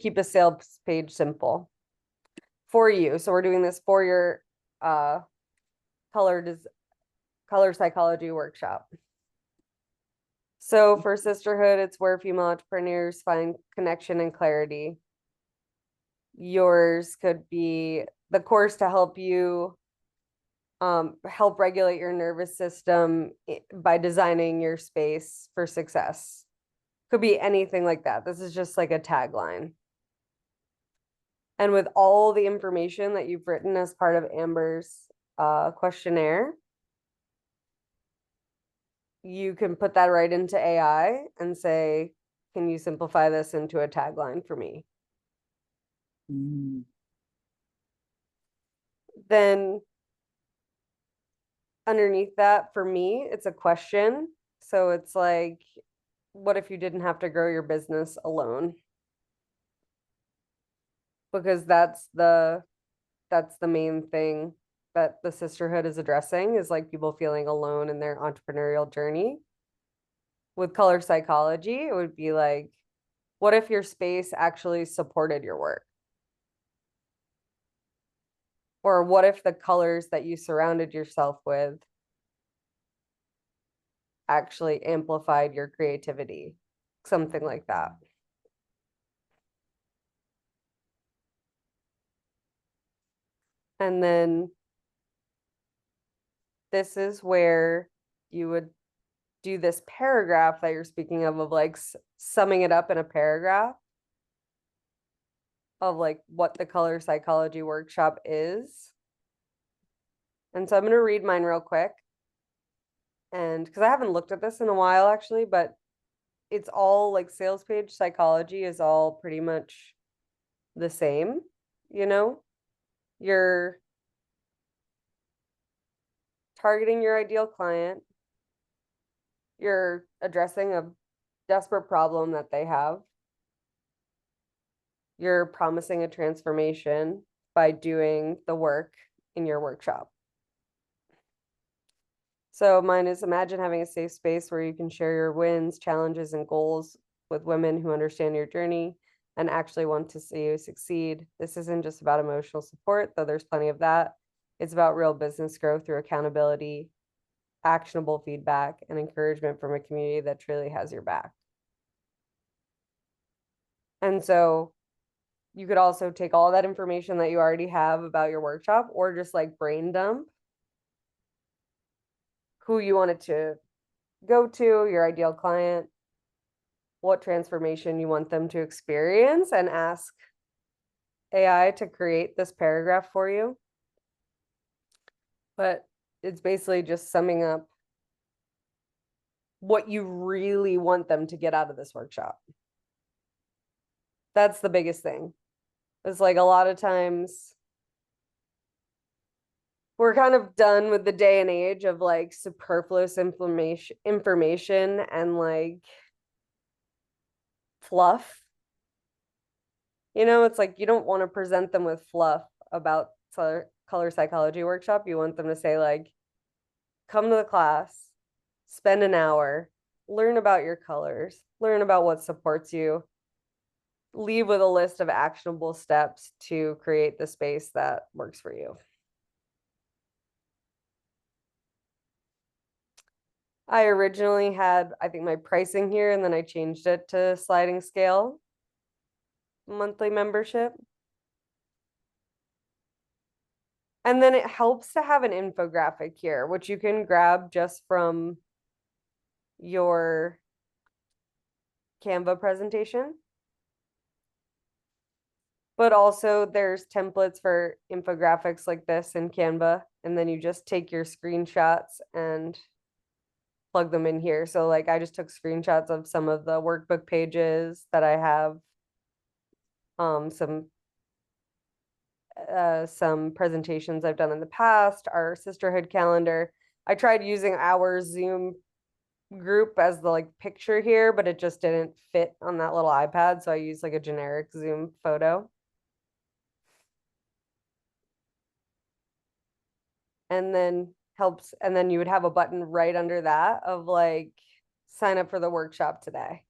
keep a sales page simple for you. So we're doing this for your color psychology workshop. So for sisterhood, it's where female entrepreneurs find connection and clarity. Yours could be the course to help you help regulate your nervous system by designing your space for success. Could be anything like that. This is just like a tagline. And with all the information that you've written as part of Amber's questionnaire, you can put that right into AI and say, can you simplify this into a tagline for me? Then underneath that, for me, it's a question. So it's like, what if you didn't have to grow your business alone? Because that's the main thing that the sisterhood is addressing, is like people feeling alone in their entrepreneurial journey. With color psychology, it would be like, what if your space actually supported your work? Or what if the colors that you surrounded yourself with actually amplified your creativity? Something like that. And then this is where you would do this paragraph that you're speaking of like summing it up in a paragraph of like what the color psychology workshop is. And so I'm going to read mine real quick. And because I haven't looked at this in a while, actually, but it's all like sales page psychology is all pretty much the same, you know? You're targeting your ideal client, you're addressing a desperate problem that they have, you're promising a transformation by doing the work in your workshop. So mine is, imagine having a safe space where you can share your wins, challenges, and goals with women who understand your journey and actually want to see you succeed. This isn't just about emotional support, though there's plenty of that. It's about real business growth through accountability, actionable feedback, and encouragement from a community that truly has your back. And so you could also take all that information that you already have about your workshop, or just like brain dump who you want it to go to, your ideal client, what transformation you want them to experience, and ask AI to create this paragraph for you. But it's basically just summing up what you really want them to get out of this workshop. That's the biggest thing. It's like a lot of times we're kind of done with the day and age of like superfluous information and like fluff. You know, it's like you don't want to present them with fluff about color psychology workshop. You want them to say like, come to the class, spend an hour, learn about your colors, learn about what supports you, leave with a list of actionable steps to create the space that works for you. I originally had, I think, my pricing here, and then I changed it to sliding scale monthly membership. And then it helps to have an infographic here, which you can grab just from your Canva presentation. But also there's templates for infographics like this in Canva, and then you just take your screenshots and plug them in here. So like I just took screenshots of some of the workbook pages that I have, some presentations I've done in the past, our sisterhood calendar. I tried using our Zoom group as the like picture here, but it just didn't fit on that little iPad. So I used like a generic Zoom photo. And then helps, and then you would have a button right under that of like, sign up for the workshop today.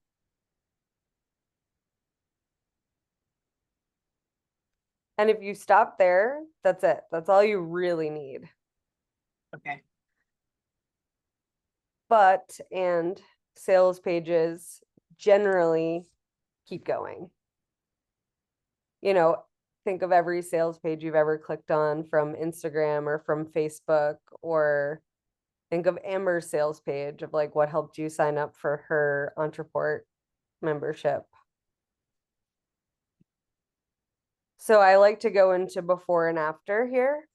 And if you stop there, that's it. That's all you really need. Okay. And sales pages generally keep going. Think of every sales page you've ever clicked on from Instagram or from Facebook, or think of Amber's sales page of like what helped you sign up for her Entreport membership. So I like to go into before and after here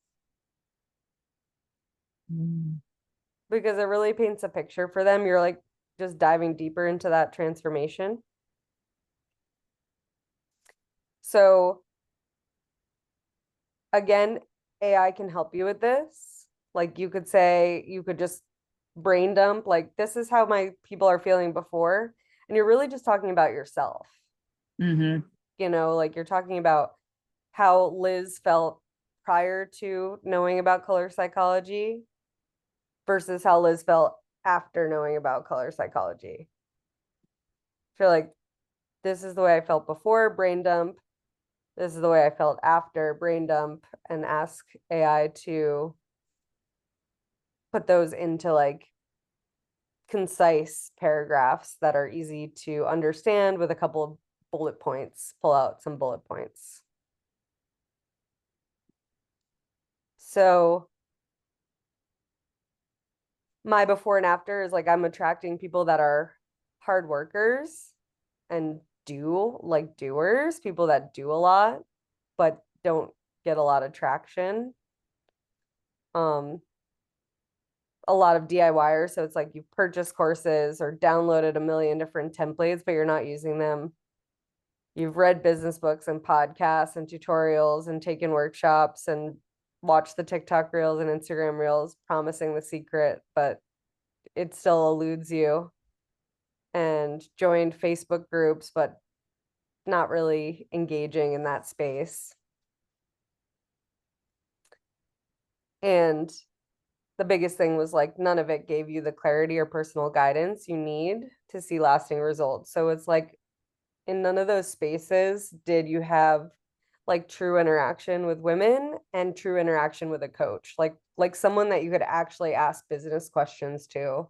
because it really paints a picture for them. You're like just diving deeper into that transformation. So again, AI can help you with this. Like you could just brain dump, like, this is how my people are feeling before. And you're really just talking about yourself. Like you're talking about how Liz felt prior to knowing about color psychology versus how Liz felt after knowing about color psychology. I feel like this is the way I felt before, brain dump. This is the way I felt after, brain dump, and ask AI to put those into like concise paragraphs that are easy to understand with a couple of bullet points, pull out some bullet points. So my before and after is like I'm attracting people that are hard workers and doers, people that do a lot but don't get a lot of traction. A lot of DIYers, so it's like you've purchased courses or downloaded a million different templates but you're not using them. You've read business books and podcasts and tutorials and taken workshops and watched the TikTok reels and Instagram reels promising the secret, but it still eludes you, and joined Facebook groups, but not really engaging in that space. And the biggest thing was like none of it gave you the clarity or personal guidance you need to see lasting results. So it's like in none of those spaces did you have like true interaction with women and true interaction with a coach, like someone that you could actually ask business questions to,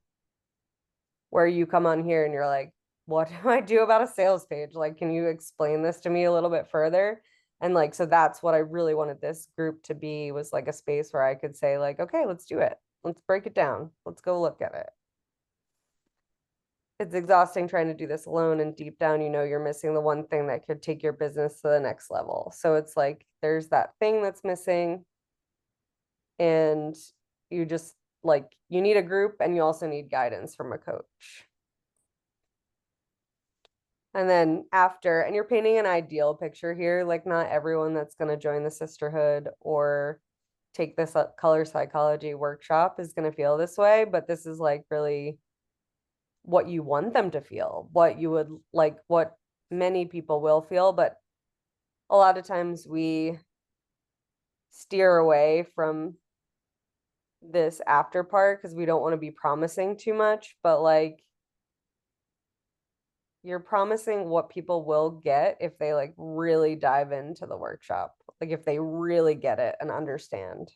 where you come on here and you're like, what do I do about a sales page? Like, can you explain this to me a little bit further? And like, so that's what I really wanted this group to be, was like a space where I could say like, okay, let's do it. Let's break it down. Let's go look at it. It's exhausting trying to do this alone, and deep down, you're missing the one thing that could take your business to the next level. So it's like, there's that thing that's missing, and you just like, you need a group and you also need guidance from a coach. And then after, and you're painting an ideal picture here, like not everyone that's going to join the sisterhood or take this color psychology workshop is going to feel this way, but this is like really what you want them to feel, what you would like, what many people will feel. But a lot of times we steer away from this after part because we don't want to be promising too much, but like, you're promising what people will get if they like really dive into the workshop, like if they really get it and understand.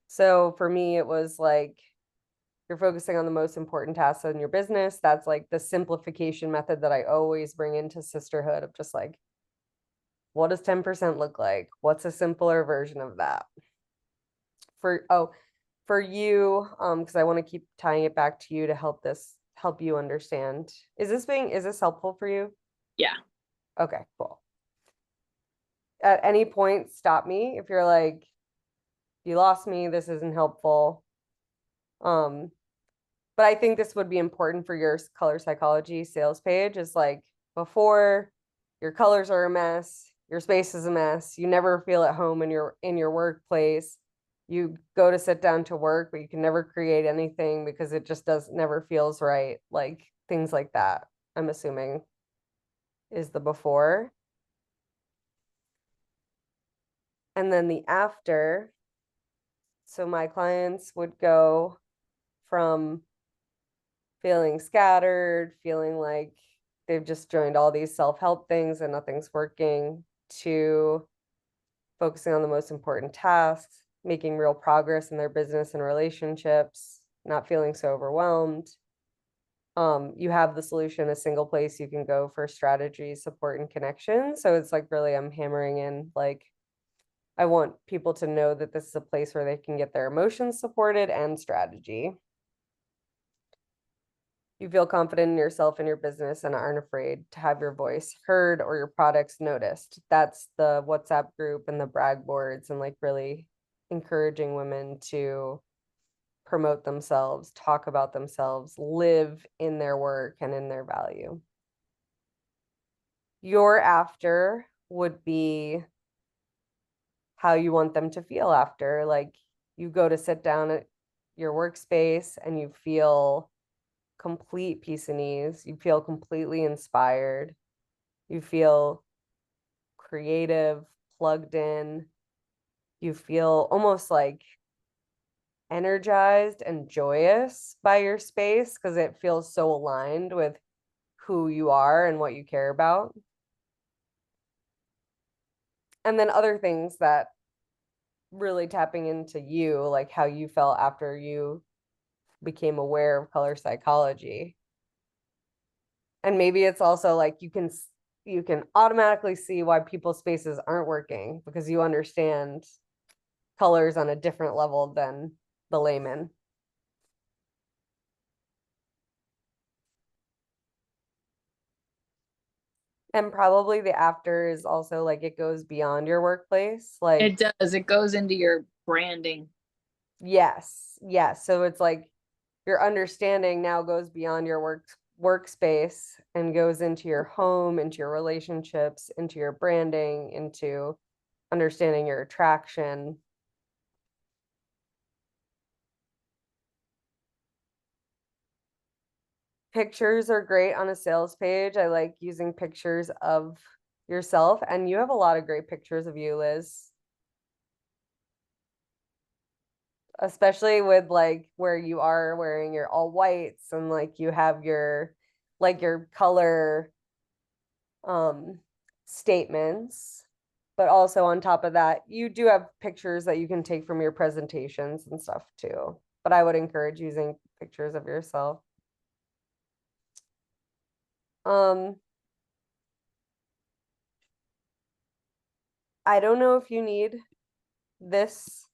So for me, it was like, you're focusing on the most important tasks in your business. That's like the simplification method that I always bring into sisterhood, of just like, what does 10% look like? What's a simpler version of that? For you, because I want to keep tying it back to you to help you understand. Is this helpful for you? Yeah. Okay, cool. At any point, stop me if you're like, you lost me, this isn't helpful. But I think this would be important for your color psychology sales page, is like, before, your colors are a mess, your space is a mess, you never feel at home in your workplace. You go to sit down to work, but you can never create anything because it just never feels right. Like things like that, I'm assuming, is the before. And then the after. So my clients would go from feeling scattered, feeling like they've just joined all these self-help things and nothing's working, to focusing on the most important tasks, making real progress in their business and relationships, not feeling so overwhelmed. You have the solution, a single place you can go for strategy, support, and connection. So it's like really I'm hammering in like I want people to know that this is a place where they can get their emotions supported and strategy. You feel confident in yourself and your business and aren't afraid to have your voice heard or your products noticed. That's the WhatsApp group and the brag boards, and like really encouraging women to promote themselves, talk about themselves, live in their work and in their value. Your after would be how you want them to feel after. Like you go to sit down at your workspace and you feel complete peace and ease. You feel completely inspired. You feel creative, plugged in. You feel almost like energized and joyous by your space because it feels so aligned with who you are and what you care about. And then other things that really tapping into you, like how you felt after you became aware of color psychology. And maybe it's also like you can automatically see why people's spaces aren't working because you understand colors on a different level than the layman. And probably the after is also like it goes beyond your workplace. Like, It does. It goes into your branding. yes, yes. So it's like your understanding now goes beyond your workspace and goes into your home, into your relationships, into your branding, into understanding your attraction. Pictures are great on a sales page. I like using pictures of yourself, and you have a lot of great pictures of you, Liz. Especially with like where you are wearing your all whites and like you have your like your color um statements, but also on top of that you do have pictures that you can take from your presentations and stuff too, but I would encourage using pictures of yourself. um I don't know if you need this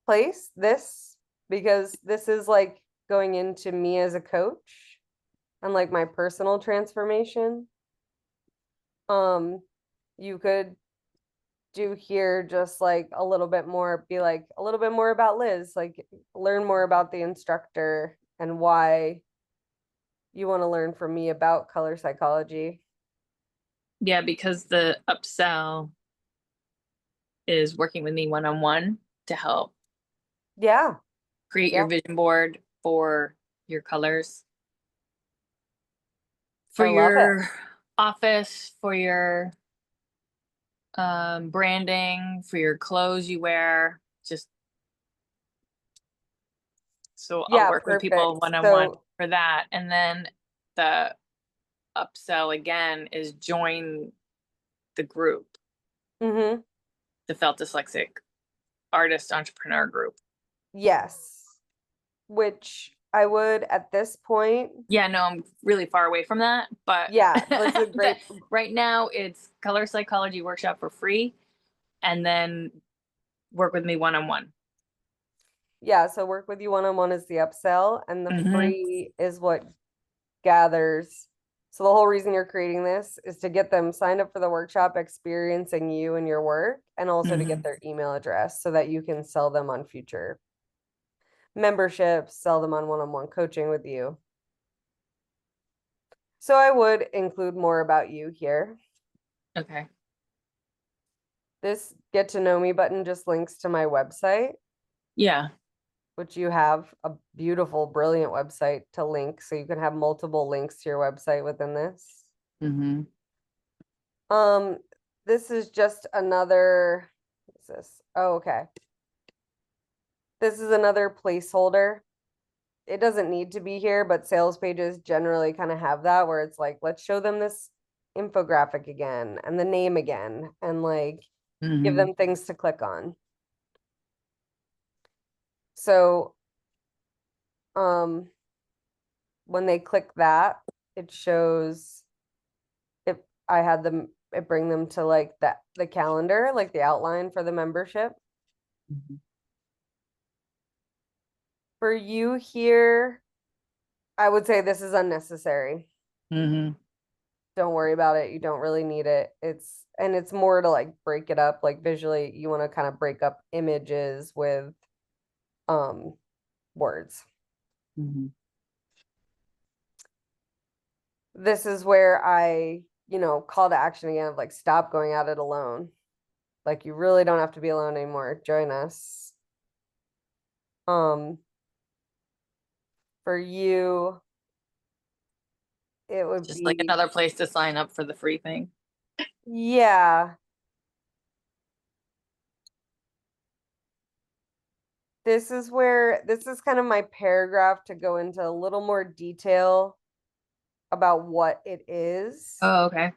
place, this, because this is like going into me as a coach and like my personal transformation. You could do here just like a little bit more, be like a little bit more about Liz, like learn more about the instructor and why you want to learn from me about color psychology. Yeah, because the upsell is working with me one-on-one to help Yeah, create yeah, your vision board for your colors, for I love it. your office, for your branding, for your clothes you wear. Just so I'll Yeah, work with people perfect. one-on-one So, for that. And then the upsell again is join the group, mm-hmm, the Felt Dyslexic Artist Entrepreneur Group. yes, which I would at this point, Yeah, no, I'm really far away from that, but yeah, this is a great, right now it's color psychology workshop for free, and then work with me one on one. yeah, so work with you one-on-one is the upsell and the Mm-hmm. free is what gathers. So the whole reason you're creating this is to get them signed up for the workshop, experiencing you and your work, and also to Mm-hmm. get their email address so that you can sell them on future memberships, sell them on one-on-one coaching with you. So I would include more about you here. Okay. This get to know me button just links to my website, Yeah. which you have a beautiful, brilliant website to link. So you can have multiple links to your website within this. Mm-hmm. Um, this is just another, what's this? Oh, okay. This is another placeholder it doesn't need to be here, but sales pages generally kind of have that where it's like, let's show them this infographic again and the name again and like give them things to click on. So when they click that, it shows if I had them it bring them to like the calendar, like the outline for the membership. For you here, I would say this is unnecessary. Don't worry about it. You don't really need it. It's more to like break it up, like visually, you want to kind of break up images with words. This is where I, call to action again of like stop going at it alone. Like you really don't have to be alone anymore. Join us. For you, it would Just like be, another place to sign up for the free thing. yeah. This is kind of my paragraph to go into a little more detail about what it is. Oh, okay.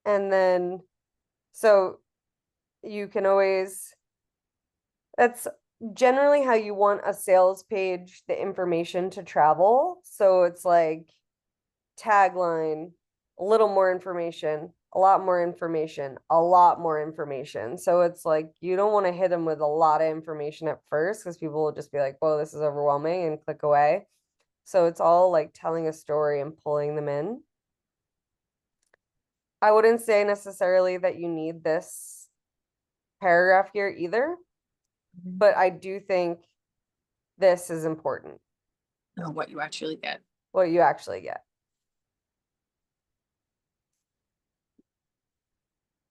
And then, so you can always, that's generally how you want a sales page, the information to travel. So it's like tagline, a little more information, a lot more information, a lot more information. So it's like you don't want to hit them with a lot of information at first because people will just be like, whoa, this is overwhelming and click away. So it's all like telling a story and pulling them in. I wouldn't say necessarily that you need this paragraph here either, but I do think this is important, Oh, what you actually get. what you actually get.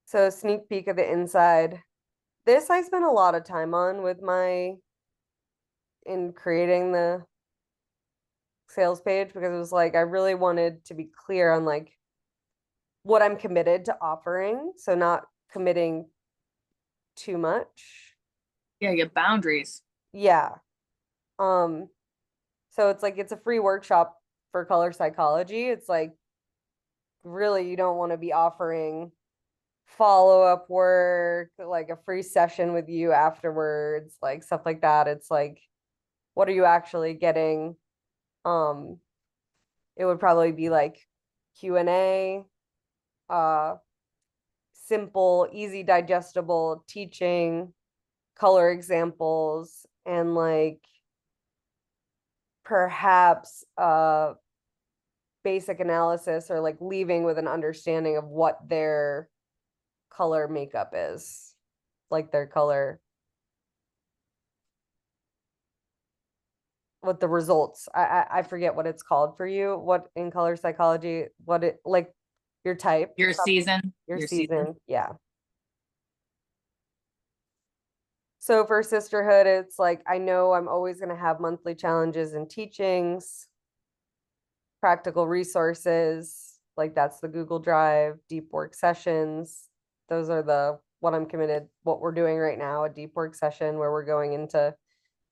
So sneak peek of the inside. This I spent a lot of time on with in creating the sales page because it was like I really wanted to be clear on like what I'm committed to offering, so not committing too much. Yeah, you get boundaries. Yeah. Um so it's like it's a free workshop for color psychology. It's like really you don't want to be offering follow-up work, like a free session with you afterwards, like stuff like that. It's like what are you actually getting? Um it would probably be like Q&A, uh simple, easy digestible teaching, color examples, and like perhaps basic analysis or like leaving with an understanding of what their color makeup is, like their color, what the results. I forget what it's called for you. What in color psychology? What it like your type, Your season. your Your season. season. Yeah. So for sisterhood, it's like I know I'm always going to have monthly challenges and teachings, practical resources, like that's the Google Drive, deep work sessions. Those are the what I'm committed, what we're doing right now, a deep work session where we're going into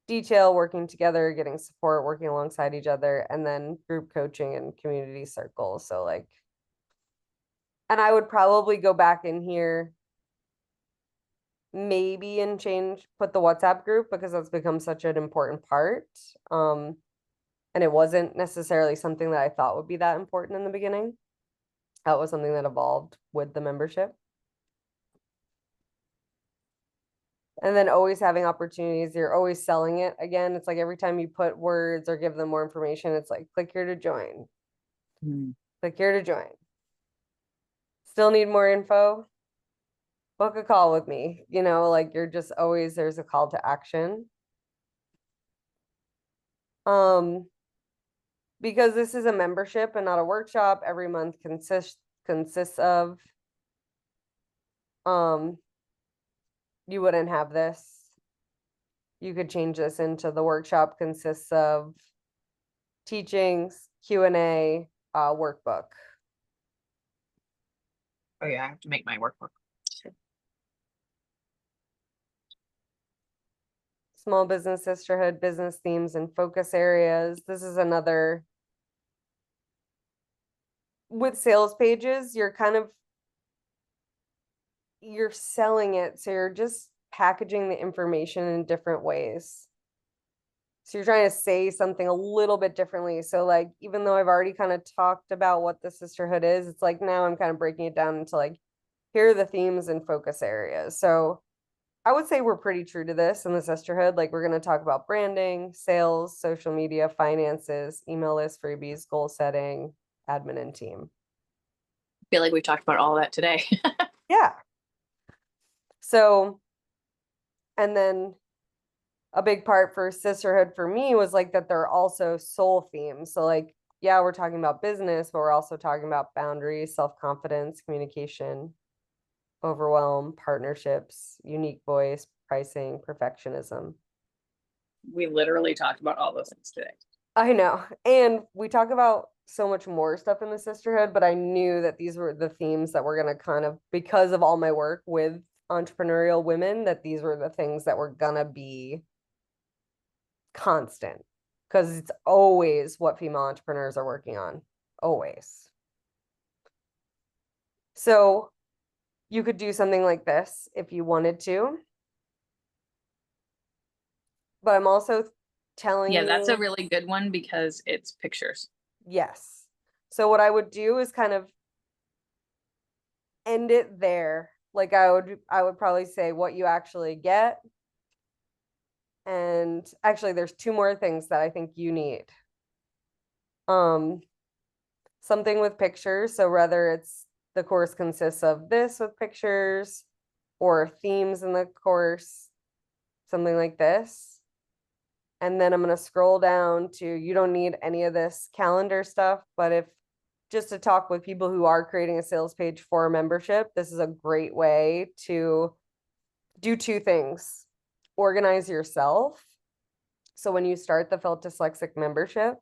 detail, working together, getting support, working alongside each other, and then group coaching and community circles. So like, and I would probably go back in here maybe and put the WhatsApp group because that's become such an important part. And it wasn't necessarily something that I thought would be that important in the beginning. That was something that evolved with the membership. And then always having opportunities, you're always selling it again. It's like every time you put words or give them more information, it's like click here to join, click here to join. Still need more info? Book a call with me. Like you're just always there's a call to action. Because this is a membership and not a workshop, every month consists of um you wouldn't have this. You could change this into the workshop consists of teachings, Q&A, workbook. Oh yeah, I have to make my workbook. small business sisterhood, business themes and focus areas. This is another, with sales pages, you're selling it. So you're just packaging the information in different ways. So you're trying to say something a little bit differently. So like, even though I've already kind of talked about what the sisterhood is, it's like now I'm kind of breaking it down into like, here are the themes and focus areas. So I would say we're pretty true to this in the sisterhood. Like, we're going to talk about branding, sales, social media, finances, email list, freebies, goal setting, admin, and team. I feel like we talked about all that today. Yeah. So, and then a big part for sisterhood for me was like that they're also soul themes. So, like, yeah, we're talking about business, but we're also talking about boundaries, self-confidence, communication, overwhelm, partnerships, unique voice, pricing, perfectionism. We literally talked about all those things today. I know. And we talk about so much more stuff in the sisterhood, but I knew that these were the themes that were going to kind of, because of all my work with entrepreneurial women, that these were the things that were going to be constant because it's always what female entrepreneurs are working on. Always. So you could do something like this if you wanted to. But I'm also telling Yeah, that's a you, really good one because it's pictures. yes. So what I would do is kind of end it there. Like I would probably say what you actually get. And actually there's two more things that I think you need. Um Something with pictures. So whether it's the course consists of this with pictures or themes in the course, something like this. And then I'm going to scroll down to, you don't need any of this calendar stuff, but if just to talk with people who are creating a sales page for a membership, this is a great way to do two things. Organize yourself. So when you start the Felt Dyslexic membership,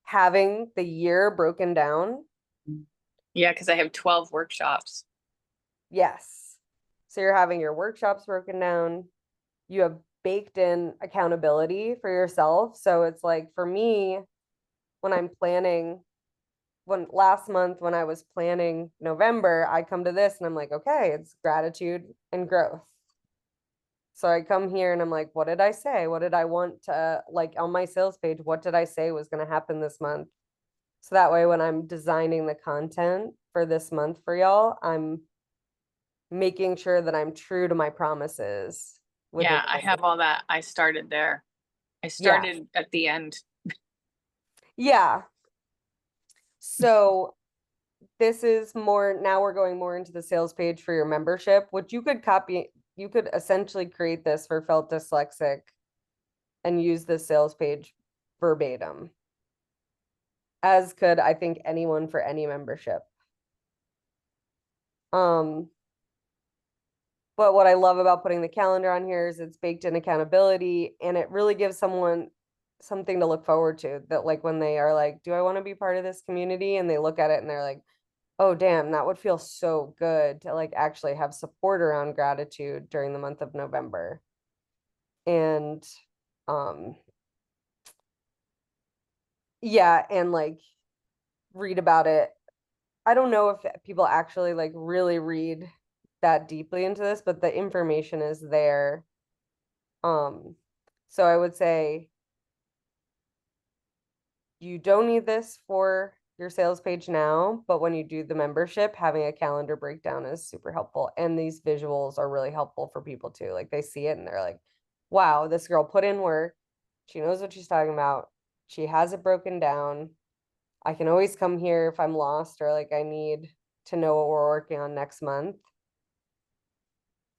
having the year broken down. Yeah, because I have 12 workshops. Yes. So you're having your workshops broken down. You have baked in accountability for yourself. So it's like for me, when I'm planning, when last month when I was planning November, I come to this and I'm like, okay, it's gratitude and growth. So I come here and I'm like, what did I say? What did I want to, like, on my sales page? What did I say was going to happen this month? So that way, when I'm designing the content for this month for y'all, I'm making sure that I'm true to my promises within Yeah, I the, have all that. I started there. I yeah. started at the end. Yeah. So this is more, now we're going more into the sales page for your membership, which you could copy, you could essentially create this for Felt Dyslexic and use the sales page verbatim, as could I think anyone for any membership. Um, but what I love about putting the calendar on here is it's baked in accountability and it really gives someone something to look forward to, that like when they are like, do I want to be part of this community? And they look at it and they're like, oh damn, that would feel so good to like actually have support around gratitude during the month of November. And um yeah, and like read about it. I don't know if people actually like really read that deeply into this, but the information is there. So I would say you don't need this for your sales page now, but when you do the membership, having a calendar breakdown is super helpful. And these visuals are really helpful for people too. Like they see it and they're like, wow, this girl put in work. She knows what she's talking about. She has it broken down. I can always come here if I'm lost or like I need to know what we're working on next month.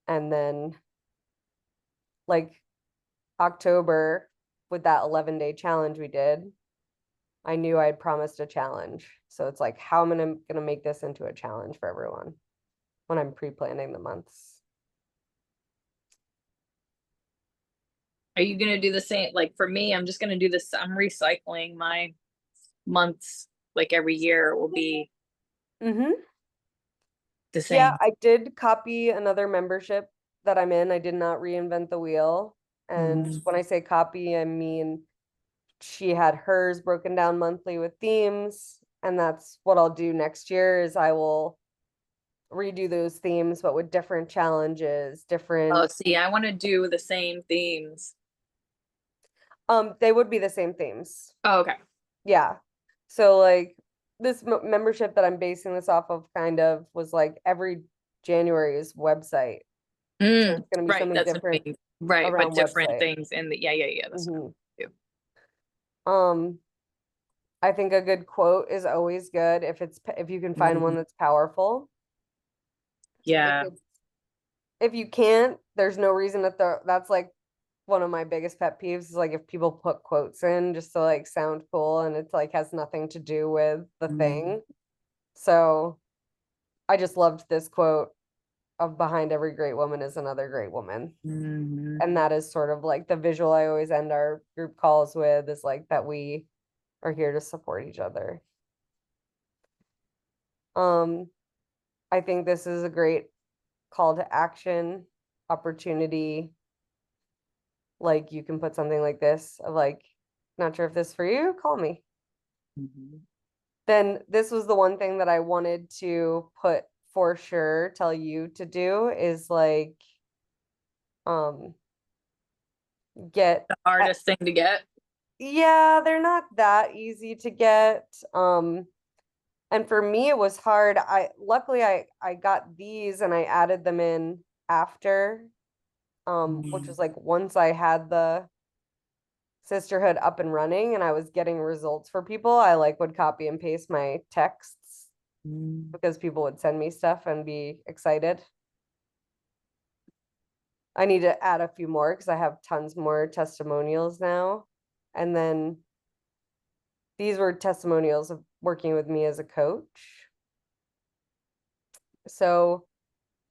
And then like October with that 11-day challenge we did, I knew I'd promised a challenge. So it's like, how am I gonna make this into a challenge for everyone when I'm pre-planning the months? Are you going to do the same? Like for me, I'm just going to do this. I'm recycling my months like every year will be Mm-hmm. the Yeah, same. I did copy another membership that I'm in. I did not reinvent the wheel. And when I say copy, I mean she had hers broken down monthly with themes, and that's what I'll do next year is I will redo those themes, but with different challenges, Oh, different see, I want to do the same themes. they would be the same themes. Oh, okay. Yeah. So like this membership that I'm basing this off of kind of was like every January's website. So it's going to be Right, something that's what I different mean. Right, but around different website. things in the yeah, that's what Hmm. I do. Um, I think a good quote is always good if you can find one Mhm. that's powerful. If Yeah. it's if you can't, there's no reason to throw. That's like one of my biggest pet peeves is like if people put quotes in just to like sound cool and it's like has nothing to do with the Mhm. thing. So I just loved this quote of behind every great woman is another great woman. Mhm. And that is sort of like the visual I always end our group calls with is like that we are here to support each other. Um, I think this is a great call to action opportunity. Like you can put something like this of like, not sure if this is for you, call me. Mhm. Then this was the one thing that I wanted to put for sure, tell you to do is like um get The hardest thing to get. yeah, they're not that easy to get. And for me it was hard. I luckily I got these and I added them in after which Mhm. was like once I had the sisterhood up and running and I was getting results for people, I like would copy and paste my texts Mhm. because people would send me stuff and be excited. I need to add a few more because I have tons more testimonials now. And then these were testimonials of working with me as a coach. So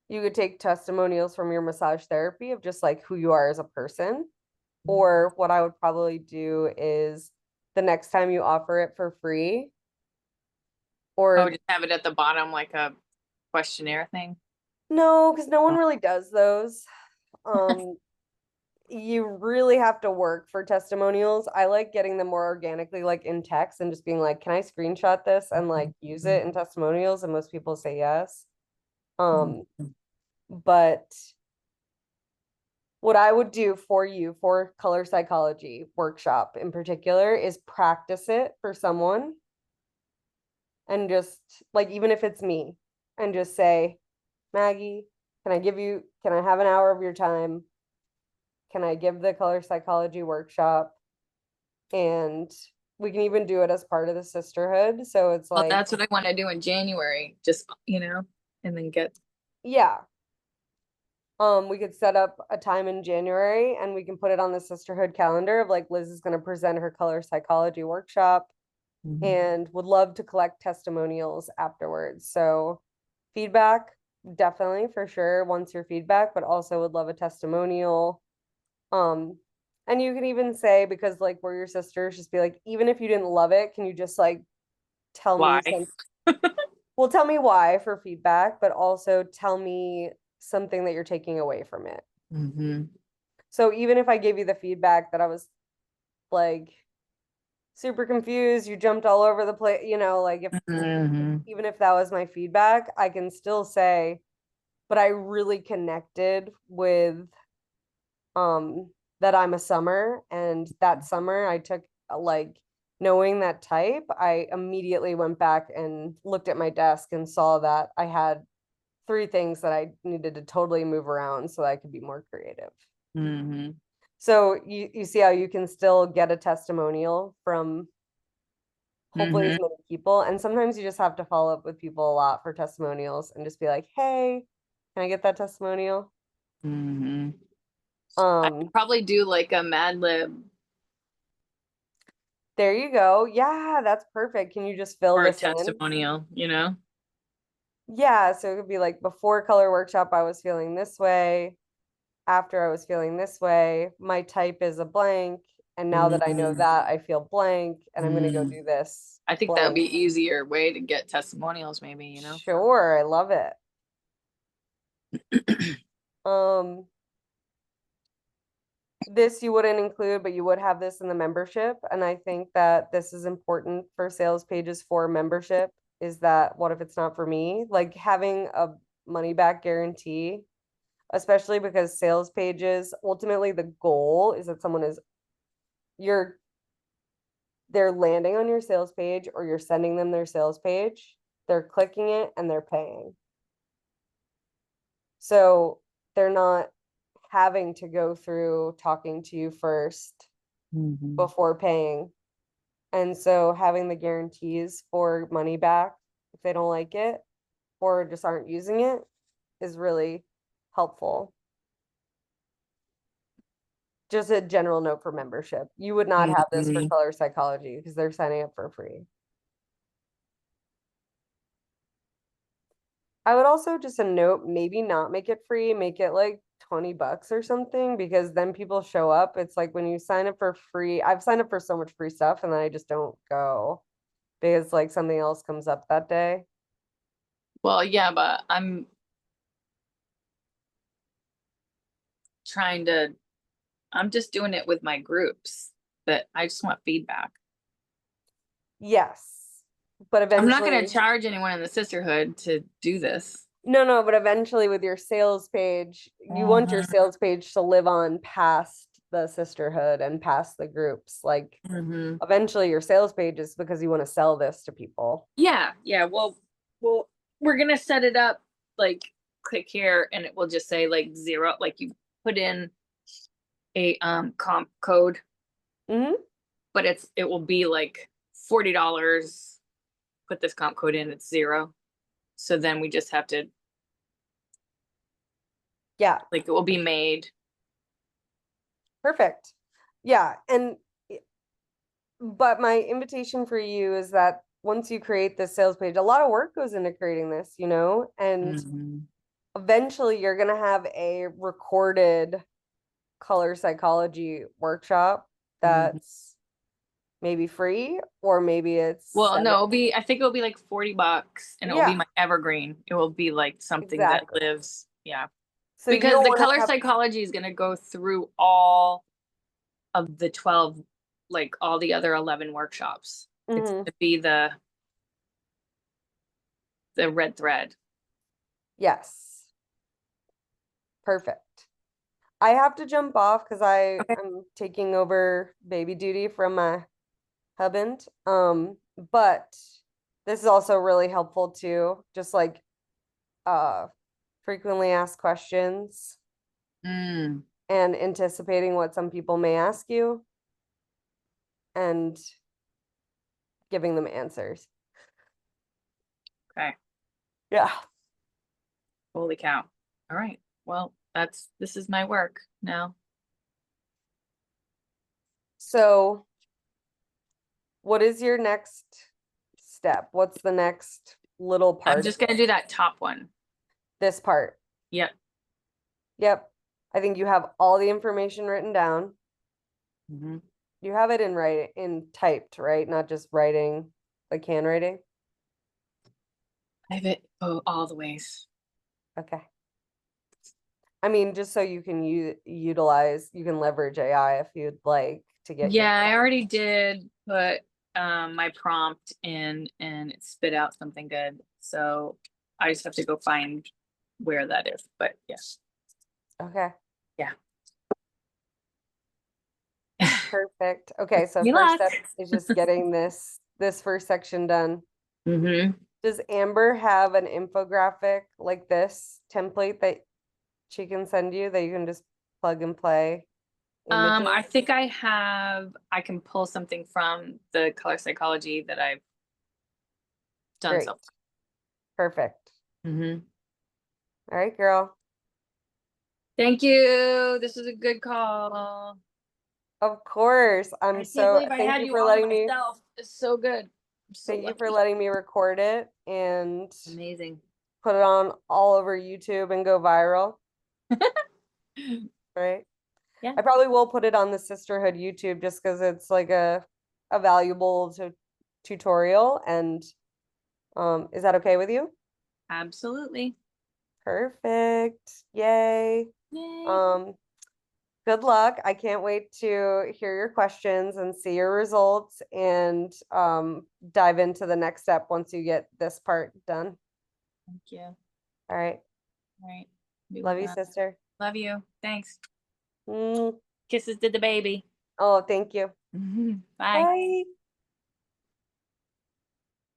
you could take testimonials from your massage therapy of just like who you are as a person. Or what I would probably do is the next time you offer it for free, Oh, or just have it at the bottom like a questionnaire thing. no, because no one Oh. really does those. Um, you really have to work for testimonials. I like getting them more organically, like in text, and just being like, "Can I screenshot this and like use it in testimonials?" And most people say yes. Um, but what I would do for you for color psychology workshop in particular is practice it for someone and just like even if it's me and just say, Maggie, can I have an hour of your time? Can I give the color psychology workshop? And we can even do it as part of the sisterhood. So it's Well, like, that's what I want to do in January. Just, and then get. yeah. We could set up a time in January and we can put it on the sisterhood calendar of like Liz is going to present her color psychology workshop Mhm. and would love to collect testimonials afterwards. So feedback, definitely for sure, wants your feedback, but also would love a testimonial. Um, and you can even say, because like we're your sisters, just be like, even if you didn't love it, can you just like tell me Why? some, well, tell me why for feedback, but also tell me something that you're taking away from it. Hmm. So even if I gave you the feedback that I was like super confused, you jumped all over the place, like if Hmm. even if that was my feedback, I can still say, but I really connected with that I'm a summer and that summer I took like knowing that type, I immediately went back and looked at my desk and saw that I had three things that I needed to totally move around so that I could be more creative. Hmm. So you see how you can still get a testimonial from hopefully as Hmm. many people. And sometimes you just have to follow up with people a lot for testimonials and just be like, hey, can I get that testimonial? Hmm. I could Um, probably do like a Mad Lib there you go. Yeah, that's perfect. Can you just fill or a this in? testimonial. Yeah, so it could be like before color workshop, I was feeling this way. After I was feeling this way, my type is a blank. And now that I know Mm. that, I feel blank and I'm gonna go Mm. do this I think that would blank. be easier way to get testimonials, maybe. Sure, I love it. Um, this you wouldn't include, but you would have this in the membership. And I think that this is important for sales pages for membership, is that what if it's not for me? Like having a money back guarantee, especially because sales pages, ultimately the goal is that someone is you're they're landing on your sales page or you're sending them their sales page, they're clicking it and they're paying. So they're not having to go through talking to you first before paying. And so having the guarantees for money back if they don't like it or just aren't using it is really helpful. Just a general note for membership. You would not have this for Mhm. color psychology because they're signing up for free. I would also just a note, maybe not make it free, make it like $20 or something, because then people show up. It's like when you sign up for free, I've signed up for so much free stuff and then I just don't go because like something else comes up that day. Well, yeah, but I'm trying to, I'm just doing it with my groups, but I just want feedback. Yes. But I'm not going to eventually, charge anyone in the sisterhood to do this. no, but eventually with your sales page, you want your sales page to live on past the sisterhood and past the groups. Like Mhm. eventually your sales page is because you want to sell this to people. Yeah, yeah. Well, we're gonna set it up like click here, and it will just say like 0. Like you put in a comp code, Hmm. but it will be like $40. Put this comp code in, it's 0. So then we just have to Yeah, like it will be made. perfect. Yeah, and but my invitation for you is that once you create this sales page, a lot of work goes into creating this, and Mhm. eventually you're going to have a recorded color psychology workshop Mhm. that's maybe free or maybe it's Well, no, seven. I think it'll be like $40 and it will be Yeah, my evergreen. It will be like something that exactly. lives. Yeah. So you Because don't the want to color have, psychology is going to go through all of the 12, like all the other 11 workshops. It's mhm, to be the red thread. yes, perfect. I have to jump off because I Okay. am taking over baby duty from my husband. But this is also really helpful too, just like uh frequently asked questions Mm, and anticipating what some people may ask you and giving them answers. okay. Yeah. Holy cow. All right. Well, this is my work now. So, what is your next step? What's the next little I'm part of just going to do that top one. this part? Yep. Yep. I think you have all the information written down. Hmm. You have it in writing, in typed, right? Not just writing, like handwriting. I have it all the ways. Okay. I mean, just so you can utilize, you can leverage AI if you'd like to get your Yeah, I already did put my prompt in and it spit out something good. So I just have to go find where that is. But yes. okay. Yeah. Perfect. Okay, so Good first luck. step is just getting this first section done. Hmm. Does Amber have an infographic like this template that she can send you that you can just plug and play I images? think I can pull something from the color psychology that I've done Great. so Perfect. far. Hmm. All right, girl. Thank you. This was a good call. Of course. I can't believe I had you all to myself. It's so good. I'm so thank you for lucky. letting me record it and Amazing. put it on all over YouTube and go viral, right? Yeah, I probably will put it on the Sisterhood YouTube just because it's like a valuable tutorial. And is that okay with you? absolutely. Perfect. Yay. Yay. Um, good luck. I can't wait to hear your questions and see your results and dive into the next step once you get this part done. Thank you. All right. All right. Love you, sister. Love you. Thanks. Mm. Kisses to the baby. Oh, thank you. Bye. Bye.